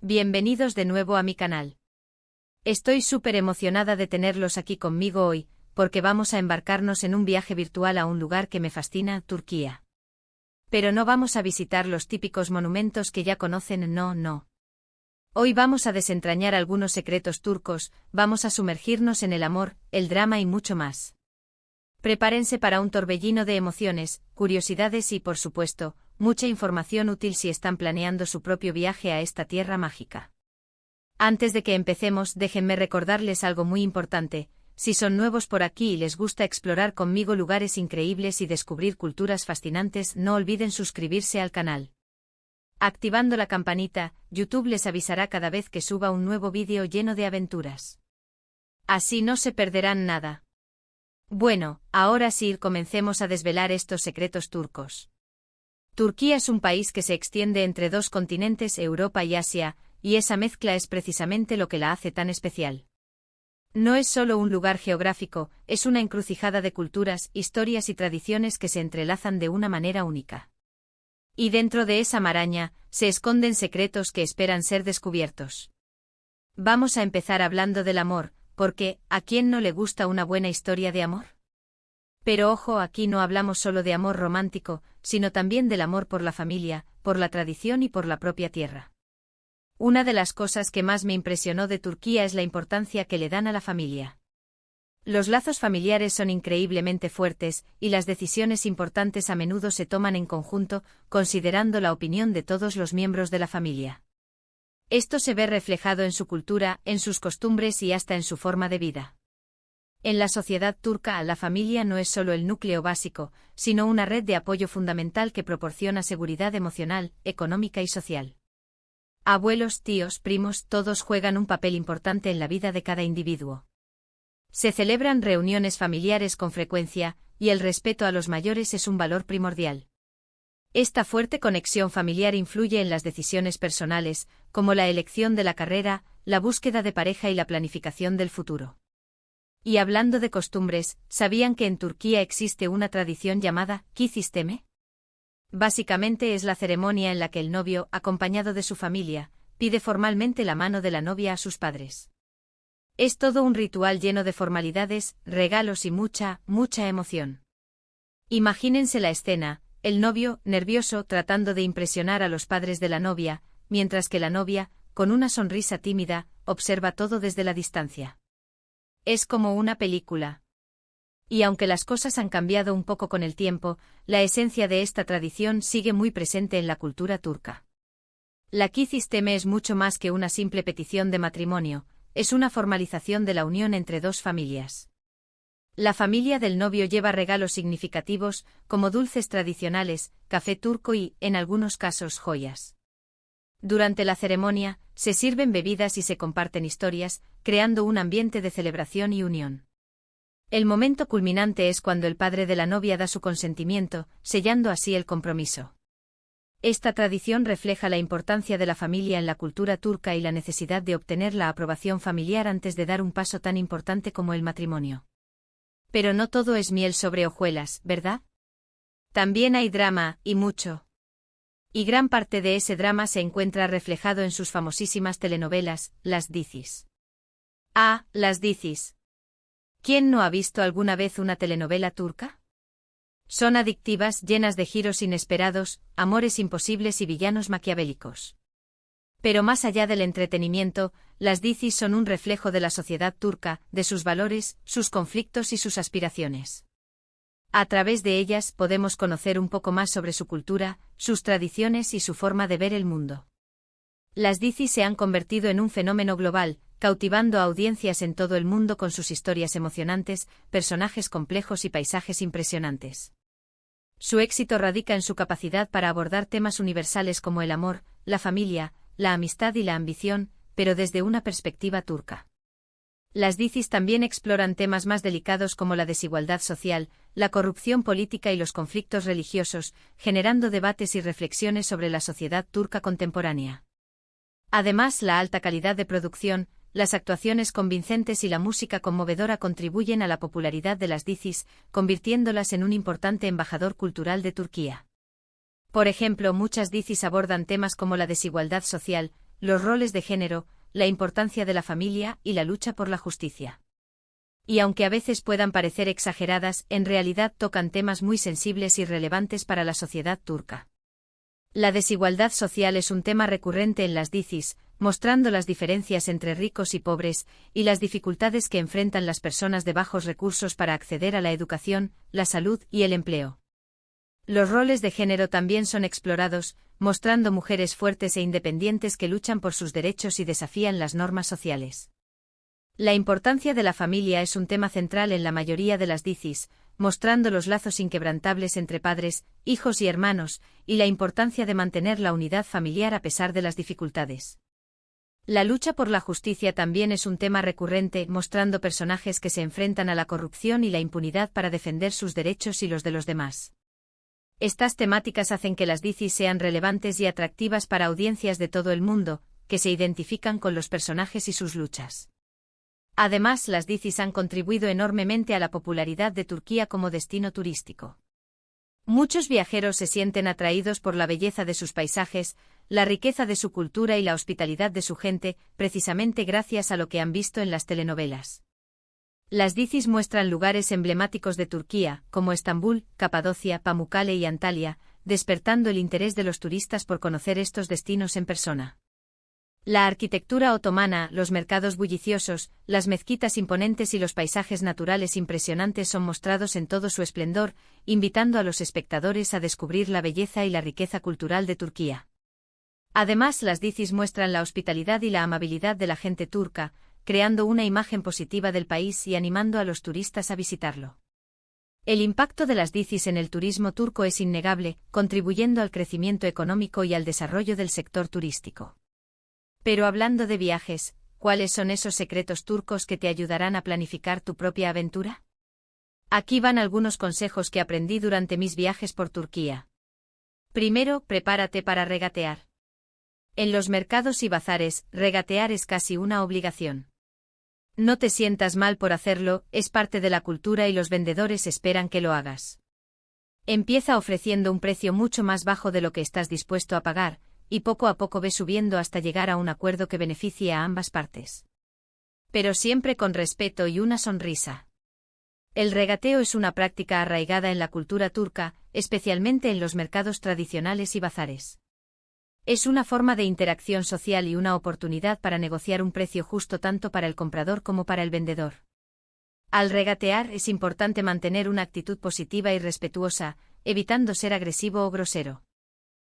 Bienvenidos de nuevo a mi canal. Estoy súper emocionada de tenerlos aquí conmigo hoy, porque vamos a embarcarnos en un viaje virtual a un lugar que me fascina, Turquía. Pero no vamos a visitar los típicos monumentos que ya conocen, no. Hoy vamos a desentrañar algunos secretos turcos, vamos a sumergirnos en el amor, el drama y mucho más. Prepárense para un torbellino de emociones, curiosidades y, por supuesto, mucha información útil si están planeando su propio viaje a esta tierra mágica. Antes de que empecemos, déjenme recordarles algo muy importante: si son nuevos por aquí y les gusta explorar conmigo lugares increíbles y descubrir culturas fascinantes, no olviden suscribirse al canal. Activando la campanita, YouTube les avisará cada vez que suba un nuevo vídeo lleno de aventuras. Así no se perderán nada. Bueno, ahora sí, comencemos a desvelar estos secretos turcos. Turquía es un país que se extiende entre dos continentes, Europa y Asia, y esa mezcla es precisamente lo que la hace tan especial. No es solo un lugar geográfico, es una encrucijada de culturas, historias y tradiciones que se entrelazan de una manera única. Y dentro de esa maraña, se esconden secretos que esperan ser descubiertos. Vamos a empezar hablando del amor, porque, ¿a quién no le gusta una buena historia de amor? Pero ojo, aquí no hablamos solo de amor romántico, sino también del amor por la familia, por la tradición y por la propia tierra. Una de las cosas que más me impresionó de Turquía es la importancia que le dan a la familia. Los lazos familiares son increíblemente fuertes, y las decisiones importantes a menudo se toman en conjunto, considerando la opinión de todos los miembros de la familia. Esto se ve reflejado en su cultura, en sus costumbres y hasta en su forma de vida. En la sociedad turca, la familia no es solo el núcleo básico, sino una red de apoyo fundamental que proporciona seguridad emocional, económica y social. Abuelos, tíos, primos, todos juegan un papel importante en la vida de cada individuo. Se celebran reuniones familiares con frecuencia, y el respeto a los mayores es un valor primordial. Esta fuerte conexión familiar influye en las decisiones personales, como la elección de la carrera, la búsqueda de pareja y la planificación del futuro. Y hablando de costumbres, ¿sabían que en Turquía existe una tradición llamada Kiz isteme? Básicamente es la ceremonia en la que el novio, acompañado de su familia, pide formalmente la mano de la novia a sus padres. Es todo un ritual lleno de formalidades, regalos y mucha emoción. Imagínense la escena: el novio, nervioso, tratando de impresionar a los padres de la novia, mientras que la novia, con una sonrisa tímida, observa todo desde la distancia. Es como una película. Y aunque las cosas han cambiado un poco con el tiempo, la esencia de esta tradición sigue muy presente en la cultura turca. La Kiz isteme es mucho más que una simple petición de matrimonio, es una formalización de la unión entre dos familias. La familia del novio lleva regalos significativos, como dulces tradicionales, café turco y, en algunos casos, joyas. Durante la ceremonia, se sirven bebidas y se comparten historias, creando un ambiente de celebración y unión. El momento culminante es cuando el padre de la novia da su consentimiento, sellando así el compromiso. Esta tradición refleja la importancia de la familia en la cultura turca y la necesidad de obtener la aprobación familiar antes de dar un paso tan importante como el matrimonio. Pero no todo es miel sobre hojuelas, ¿verdad? También hay drama, y mucho. Y gran parte de ese drama se encuentra reflejado en sus famosísimas telenovelas, las dizis. Ah, las dizis. ¿Quién no ha visto alguna vez una telenovela turca? Son adictivas, llenas de giros inesperados, amores imposibles y villanos maquiavélicos. Pero más allá del entretenimiento, las dizis son un reflejo de la sociedad turca, de sus valores, sus conflictos y sus aspiraciones. A través de ellas podemos conocer un poco más sobre su cultura, sus tradiciones y su forma de ver el mundo. Las dizis se han convertido en un fenómeno global, cautivando a audiencias en todo el mundo con sus historias emocionantes, personajes complejos y paisajes impresionantes. Su éxito radica en su capacidad para abordar temas universales como el amor, la familia, la amistad y la ambición, pero desde una perspectiva turca. Las dizis también exploran temas más delicados como la desigualdad social, la corrupción política y los conflictos religiosos, generando debates y reflexiones sobre la sociedad turca contemporánea. Además, la alta calidad de producción, las actuaciones convincentes y la música conmovedora contribuyen a la popularidad de las dizis, convirtiéndolas en un importante embajador cultural de Turquía. Por ejemplo, muchas dizis abordan temas como la desigualdad social, los roles de género, la importancia de la familia y la lucha por la justicia. Y aunque a veces puedan parecer exageradas, en realidad tocan temas muy sensibles y relevantes para la sociedad turca. La desigualdad social es un tema recurrente en las diziz, mostrando las diferencias entre ricos y pobres, y las dificultades que enfrentan las personas de bajos recursos para acceder a la educación, la salud y el empleo. Los roles de género también son explorados, mostrando mujeres fuertes e independientes que luchan por sus derechos y desafían las normas sociales. La importancia de la familia es un tema central en la mayoría de las diziz, mostrando los lazos inquebrantables entre padres, hijos y hermanos, y la importancia de mantener la unidad familiar a pesar de las dificultades. La lucha por la justicia también es un tema recurrente, mostrando personajes que se enfrentan a la corrupción y la impunidad para defender sus derechos y los de los demás. Estas temáticas hacen que las diziz sean relevantes y atractivas para audiencias de todo el mundo, que se identifican con los personajes y sus luchas. Además, las diziz han contribuido enormemente a la popularidad de Turquía como destino turístico. Muchos viajeros se sienten atraídos por la belleza de sus paisajes, la riqueza de su cultura y la hospitalidad de su gente, precisamente gracias a lo que han visto en las telenovelas. Las diziz muestran lugares emblemáticos de Turquía, como Estambul, Capadocia, Pamukkale y Antalya, despertando el interés de los turistas por conocer estos destinos en persona. La arquitectura otomana, los mercados bulliciosos, las mezquitas imponentes y los paisajes naturales impresionantes son mostrados en todo su esplendor, invitando a los espectadores a descubrir la belleza y la riqueza cultural de Turquía. Además, las diziz muestran la hospitalidad y la amabilidad de la gente turca, creando una imagen positiva del país y animando a los turistas a visitarlo. El impacto de las diziz en el turismo turco es innegable, contribuyendo al crecimiento económico y al desarrollo del sector turístico. Pero hablando de viajes, ¿cuáles son esos secretos turcos que te ayudarán a planificar tu propia aventura? Aquí van algunos consejos que aprendí durante mis viajes por Turquía. Primero, prepárate para regatear. En los mercados y bazares, regatear es casi una obligación. No te sientas mal por hacerlo, es parte de la cultura y los vendedores esperan que lo hagas. Empieza ofreciendo un precio mucho más bajo de lo que estás dispuesto a pagar, y poco a poco ve subiendo hasta llegar a un acuerdo que beneficie a ambas partes. Pero siempre con respeto y una sonrisa. El regateo es una práctica arraigada en la cultura turca, especialmente en los mercados tradicionales y bazares. Es una forma de interacción social y una oportunidad para negociar un precio justo tanto para el comprador como para el vendedor. Al regatear es importante mantener una actitud positiva y respetuosa, evitando ser agresivo o grosero.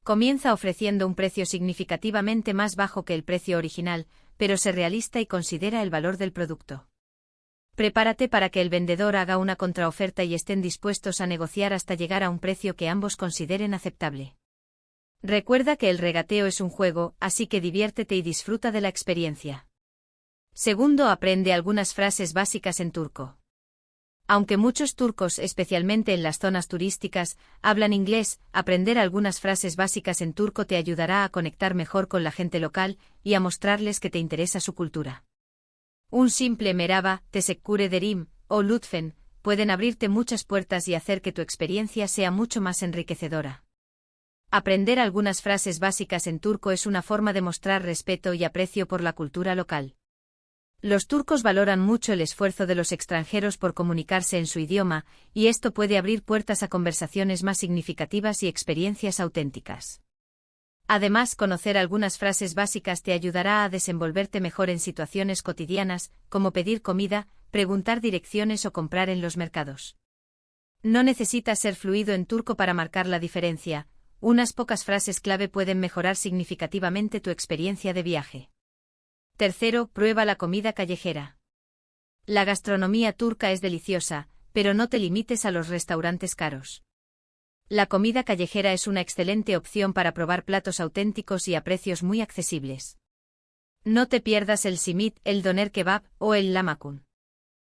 Comienza ofreciendo un precio significativamente más bajo que el precio original, pero sé realista y considera el valor del producto. Prepárate para que el vendedor haga una contraoferta y estén dispuestos a negociar hasta llegar a un precio que ambos consideren aceptable. Recuerda que el regateo es un juego, así que diviértete y disfruta de la experiencia. Segundo, aprende algunas frases básicas en turco. Aunque muchos turcos, especialmente en las zonas turísticas, hablan inglés, aprender algunas frases básicas en turco te ayudará a conectar mejor con la gente local y a mostrarles que te interesa su cultura. Un simple merhaba, teşekkür ederim, o lütfen, pueden abrirte muchas puertas y hacer que tu experiencia sea mucho más enriquecedora. Aprender algunas frases básicas en turco es una forma de mostrar respeto y aprecio por la cultura local. Los turcos valoran mucho el esfuerzo de los extranjeros por comunicarse en su idioma, y esto puede abrir puertas a conversaciones más significativas y experiencias auténticas. Además, conocer algunas frases básicas te ayudará a desenvolverte mejor en situaciones cotidianas, como pedir comida, preguntar direcciones o comprar en los mercados. No necesitas ser fluido en turco para marcar la diferencia, unas pocas frases clave pueden mejorar significativamente tu experiencia de viaje. Tercero, prueba la comida callejera. La gastronomía turca es deliciosa, pero no te limites a los restaurantes caros. La comida callejera es una excelente opción para probar platos auténticos y a precios muy accesibles. No te pierdas el simit, el doner kebab o el lahmacun.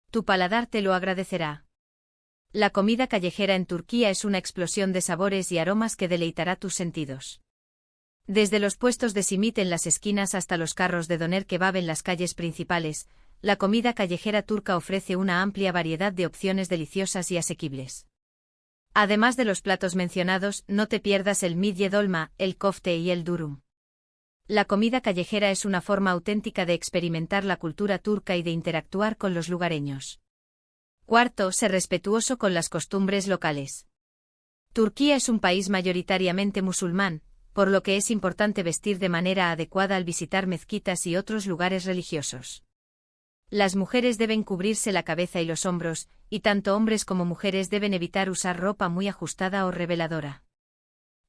Tu paladar te lo agradecerá. La comida callejera en Turquía es una explosión de sabores y aromas que deleitará tus sentidos. Desde los puestos de simit en las esquinas hasta los carros de doner kebab en las calles principales, la comida callejera turca ofrece una amplia variedad de opciones deliciosas y asequibles. Además de los platos mencionados, no te pierdas el midye dolma, el kofte y el durum. La comida callejera es una forma auténtica de experimentar la cultura turca y de interactuar con los lugareños. Cuarto, ser respetuoso con las costumbres locales. Turquía es un país mayoritariamente musulmán, por lo que es importante vestir de manera adecuada al visitar mezquitas y otros lugares religiosos. Las mujeres deben cubrirse la cabeza y los hombros, y tanto hombres como mujeres deben evitar usar ropa muy ajustada o reveladora.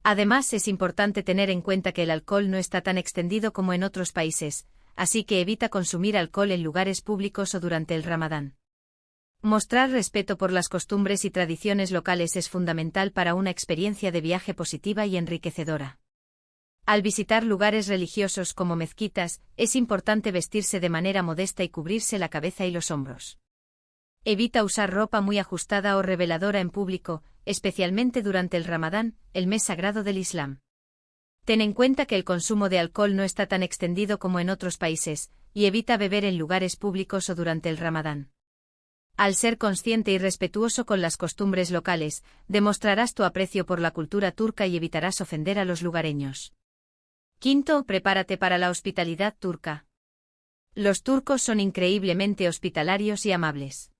Además, es importante tener en cuenta que el alcohol no está tan extendido como en otros países, así que evita consumir alcohol en lugares públicos o durante el Ramadán. Mostrar respeto por las costumbres y tradiciones locales es fundamental para una experiencia de viaje positiva y enriquecedora. Al visitar lugares religiosos como mezquitas, es importante vestirse de manera modesta y cubrirse la cabeza y los hombros. Evita usar ropa muy ajustada o reveladora en público, especialmente durante el Ramadán, el mes sagrado del Islam. Ten en cuenta que el consumo de alcohol no está tan extendido como en otros países, y evita beber en lugares públicos o durante el Ramadán. Al ser consciente y respetuoso con las costumbres locales, demostrarás tu aprecio por la cultura turca y evitarás ofender a los lugareños. Quinto, prepárate para la hospitalidad turca. Los turcos son increíblemente hospitalarios y amables.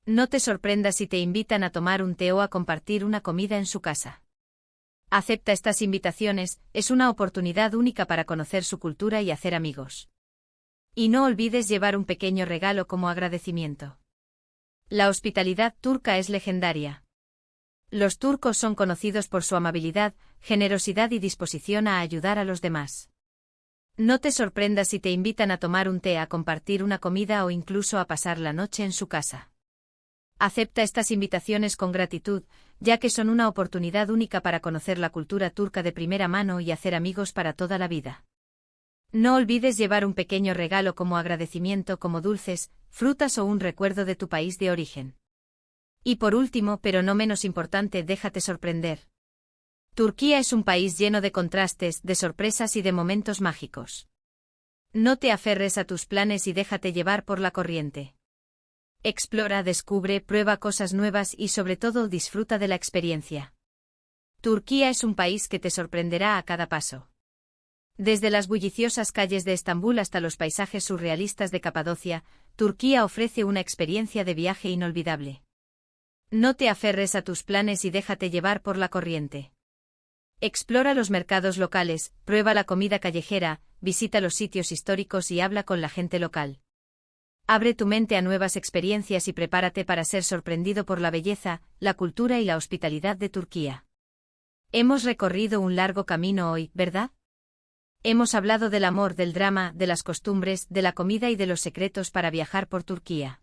No te sorprendas si te invitan a tomar un té o a compartir una comida en su casa. Acepta estas invitaciones, es una oportunidad única para conocer su cultura y hacer amigos. Y no olvides llevar un pequeño regalo como agradecimiento. La hospitalidad turca es legendaria. Los turcos son conocidos por su amabilidad, generosidad y disposición a ayudar a los demás. No te sorprendas si te invitan a tomar un té, a compartir una comida o incluso a pasar la noche en su casa. Acepta estas invitaciones con gratitud, ya que son una oportunidad única para conocer la cultura turca de primera mano y hacer amigos para toda la vida. No olvides llevar un pequeño regalo como agradecimiento, como dulces, frutas o un recuerdo de tu país de origen. Y por último, pero no menos importante, déjate sorprender. Turquía es un país lleno de contrastes, de sorpresas y de momentos mágicos. No te aferres a tus planes y déjate llevar por la corriente. Explora, descubre, prueba cosas nuevas y sobre todo disfruta de la experiencia. Turquía es un país que te sorprenderá a cada paso. Desde las bulliciosas calles de Estambul hasta los paisajes surrealistas de Capadocia, Turquía ofrece una experiencia de viaje inolvidable. No te aferres a tus planes y déjate llevar por la corriente. Explora los mercados locales, prueba la comida callejera, visita los sitios históricos y habla con la gente local. Abre tu mente a nuevas experiencias y prepárate para ser sorprendido por la belleza, la cultura y la hospitalidad de Turquía. Hemos recorrido un largo camino hoy, ¿verdad? Hemos hablado del amor, del drama, de las costumbres, de la comida y de los secretos para viajar por Turquía.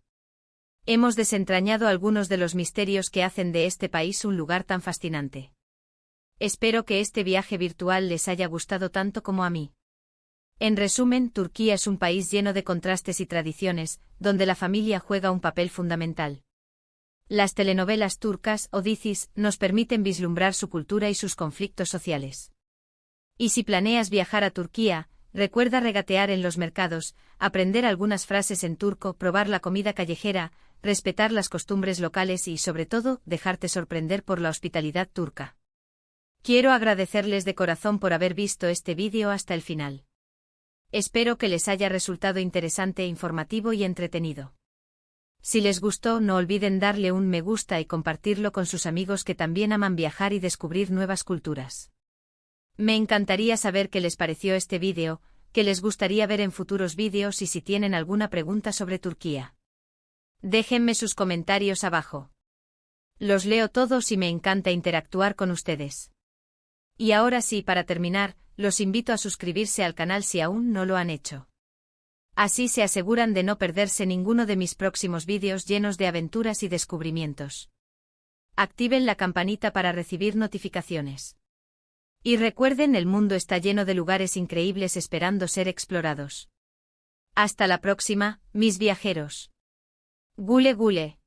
Hemos desentrañado algunos de los misterios que hacen de este país un lugar tan fascinante. Espero que este viaje virtual les haya gustado tanto como a mí. En resumen, Turquía es un país lleno de contrastes y tradiciones, donde la familia juega un papel fundamental. Las telenovelas turcas o dizis nos permiten vislumbrar su cultura y sus conflictos sociales. Y si planeas viajar a Turquía, recuerda regatear en los mercados, aprender algunas frases en turco, probar la comida callejera, respetar las costumbres locales y, sobre todo, dejarte sorprender por la hospitalidad turca. Quiero agradecerles de corazón por haber visto este vídeo hasta el final. Espero que les haya resultado interesante, informativo y entretenido. Si les gustó, no olviden darle un me gusta y compartirlo con sus amigos que también aman viajar y descubrir nuevas culturas. Me encantaría saber qué les pareció este vídeo, qué les gustaría ver en futuros vídeos y si tienen alguna pregunta sobre Turquía. Déjenme sus comentarios abajo. Los leo todos y me encanta interactuar con ustedes. Y ahora sí, para terminar, los invito a suscribirse al canal si aún no lo han hecho. Así se aseguran de no perderse ninguno de mis próximos vídeos llenos de aventuras y descubrimientos. Activen la campanita para recibir notificaciones. Y recuerden, el mundo está lleno de lugares increíbles esperando ser explorados. Hasta la próxima, mis viajeros. Gule gule.